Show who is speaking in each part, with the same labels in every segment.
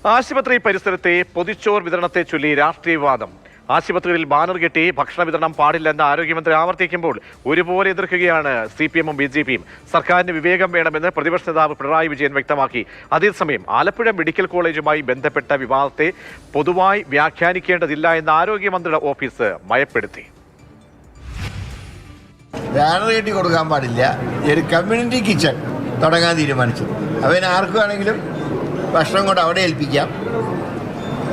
Speaker 1: ആശുപത്രി പരിസരത്തെ പൊതിച്ചോർ വിതരണത്തെ ചൊല്ലി രാഷ്ട്രീയ വിവാദം. ആശുപത്രികളിൽ ബാനർ കെട്ടി ഭക്ഷണ വിതരണം പാടില്ലെന്ന് ആരോഗ്യമന്ത്രി ആവർത്തിക്കുമ്പോൾ ഒരുപോലെ എതിർക്കുകയാണ് CPM-ഉം BJP-യും. സർക്കാരിന് വിവേകം വേണമെന്ന് പ്രതിപക്ഷ നേതാവ് പിണറായി വിജയൻ വ്യക്തമാക്കി. അതേസമയം ആലപ്പുഴ മെഡിക്കൽ കോളേജുമായി ബന്ധപ്പെട്ട വിവാദത്തെ പൊതുവായി വ്യാഖ്യാനിക്കേണ്ടതില്ല എന്ന് ആരോഗ്യമന്ത്രിയുടെ ഓഫീസ് മയപ്പെടുത്തി.
Speaker 2: ബാനർ കെട്ടി കൊടുക്കാൻ പാടില്ല. ഒരു കമ്മ്യൂണിറ്റി കിച്ചൺ തുടങ്ങാൻ തീരുമാനിച്ചു. അവന് ആർക്കും ആണെങ്കിലും ഭക്ഷണം കൊണ്ട് അവിടെ ഏൽപ്പിക്കാം.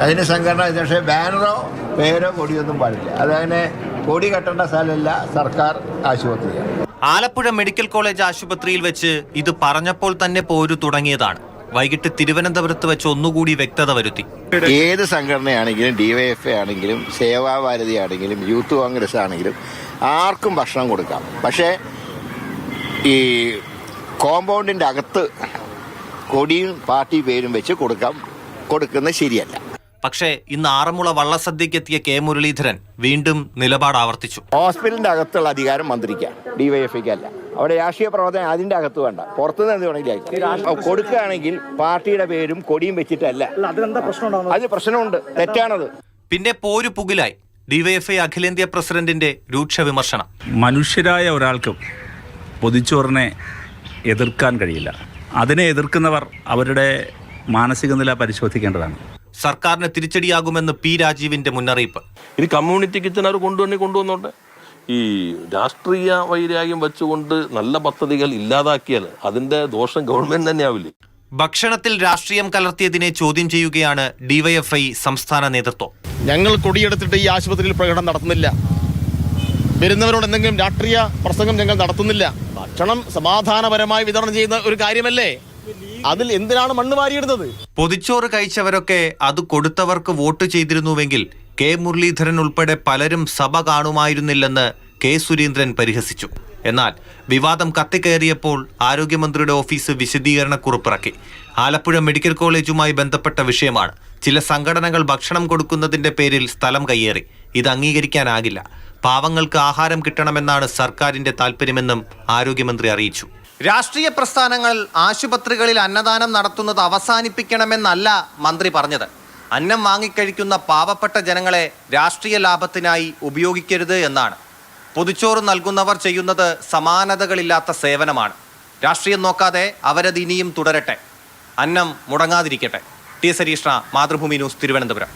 Speaker 2: അതിന് സംഘടന, പക്ഷേ ബാനറോ പേരോ കൊടിയൊന്നും പാടില്ല. അതങ്ങനെ കൊടി കെട്ടേണ്ട സ്ഥലമല്ല സർക്കാർ ആശുപത്രിയാണ്.
Speaker 3: ആലപ്പുഴ മെഡിക്കൽ കോളേജ് ആശുപത്രിയിൽ വെച്ച് ഇത് പറഞ്ഞപ്പോൾ തന്നെ പോരു തുടങ്ങിയതാണ്. വൈകിട്ട് തിരുവനന്തപുരത്ത് വെച്ച് ഒന്നുകൂടി വ്യക്തത വരുത്തി.
Speaker 2: ഏത് സംഘടനയാണെങ്കിലും, DYFI ആണെങ്കിലും, സേവാഭാരതി ആണെങ്കിലും, യൂത്ത് കോൺഗ്രസ് ആണെങ്കിലും ആർക്കും ഭക്ഷണം കൊടുക്കാം. പക്ഷേ ഈ കോമ്പൗണ്ടിൻ്റെ അകത്ത് കൊടിയും പാർട്ടി പേരും വെച്ച് കൊടുക്കുന്നത് ശരിയല്ല.
Speaker 3: പക്ഷേ ഇന്ന് ആറന്മുള വള്ളസദ്യക്കെത്തിയ K. മുരളീധരൻ വീണ്ടും നിലപാട് ആവർത്തിച്ചു.
Speaker 2: ഹോസ്പിറ്റലിന്റെ അകത്തുള്ള അധികാരം മന്ത്രിക്കാം, DYFIക്ക് അല്ല. അവിടെ രാഷ്ട്രീയ പ്രവർത്തനം അതിന്റെ അകത്ത് വേണ്ട, പുറത്തുനിന്ന് എന്ത് വേണമെങ്കിലും കൊടുക്കുകയാണെങ്കിൽ പാർട്ടിയുടെ പേരും കൊടിയും വെച്ചിട്ടല്ല. അത് പ്രശ്നമുണ്ട്, തെറ്റാണത്.
Speaker 3: പിന്നെ പോരു പുകിലായി DYFI അഖിലേന്ത്യാ പ്രസിഡന്റിന്റെ രൂക്ഷ വിമർശനം.
Speaker 4: മനുഷ്യരായ ഒരാൾക്കും പൊതിച്ചോറിനെ എതിർക്കാൻ കഴിയില്ല. അതിനെ എതിർക്കുന്നവർ അവരുടെ മാനസിക നില പരിശോധിക്കേണ്ടതാണ്.
Speaker 3: സർക്കാരിന് തിരിച്ചടിയാകുമെന്ന് P. രാജീവിന്റെ മുന്നറിയിപ്പ്.
Speaker 5: ഇനി കമ്മ്യൂണിറ്റി കിച്ചൺ അവർ കൊണ്ടുവന്നോട്ടെ. ഈ രാഷ്ട്രീയ വൈരാഗ്യം വെച്ചുകൊണ്ട് നല്ല പദ്ധതികൾ ഇല്ലാതാക്കിയാൽ അതിന്റെ ദോഷം ഗവൺമെന്റ് തന്നെയാവില്ലേ?
Speaker 3: ഭക്ഷണത്തിൽ രാഷ്ട്രീയം കലർത്തിയതിനെ ചോദ്യം ചെയ്യുകയാണ് DYFI സംസ്ഥാന നേതൃത്വം.
Speaker 6: ഞങ്ങൾ കൊടിയെടുത്തിട്ട് ഈ ആശുപത്രിയിൽ പ്രകടനം നടത്തുന്നില്ല. വരുന്നവരോട് എന്തെങ്കിലും രാഷ്ട്രീയ പ്രസംഗം ഞങ്ങൾ നടത്തുന്നില്ല. ഭക്ഷണം സമാധാനപരമായി വിതരണം ചെയ്യുന്ന ഒരു കാര്യമല്ലേ, അതിൽ എന്തിനാണ് മണ്ണ് വാരിയിടുന്നത്?
Speaker 3: പൊതിച്ചോറ് കഴിച്ചവരൊക്കെ അത് കൊടുത്തവർക്ക് വോട്ട് ചെയ്തിരുന്നുവെങ്കിൽ K. മുരളീധരൻ ഉൾപ്പെടെ പലരും സഭ കാണുമായിരുന്നില്ലെന്ന് K. സുരേന്ദ്രൻ പരിഹസിച്ചു. എന്നാൽ വിവാദം കത്തിക്കയറിയപ്പോൾ ആരോഗ്യമന്ത്രിയുടെ ഓഫീസ് വിശദീകരണക്കുറിപ്പിറക്കി. ആലപ്പുഴ മെഡിക്കൽ കോളേജുമായി ബന്ധപ്പെട്ട വിഷയമാണ്. ചില സംഘടനകൾ ഭക്ഷണം കൊടുക്കുന്നതിന്റെ പേരിൽ സ്ഥലം കയ്യേറി. ഇത് അംഗീകരിക്കാനാകില്ല. പാവങ്ങൾക്ക് ആഹാരം കിട്ടണമെന്നാണ് സർക്കാരിന്റെ താല്പര്യമെന്നും ആരോഗ്യമന്ത്രി അറിയിച്ചു. രാഷ്ട്രീയ പ്രസ്ഥാനങ്ങൾ ആശുപത്രികളിൽ അന്നദാനം നടത്തുന്നത് അവസാനിപ്പിക്കണമെന്നല്ല മന്ത്രി പറഞ്ഞത്. അന്നം വാങ്ങിക്കഴിക്കുന്ന പാവപ്പെട്ട ജനങ്ങളെ രാഷ്ട്രീയ ലാഭത്തിനായി ഉപയോഗിക്കരുത് എന്നാണ്. പൊതിച്ചോറ് നൽകുന്നവർ ചെയ്യുന്നത് സമാനതകളില്ലാത്ത സേവനമാണ്. രാഷ്ട്രീയം നോക്കാതെ അവരത് ഇനിയും തുടരട്ടെ. അന്നം മുടങ്ങാതിരിക്കട്ടെ. T. സരീഷ്ണ, മാതൃഭൂമി ന്യൂസ്, തിരുവനന്തപുരം.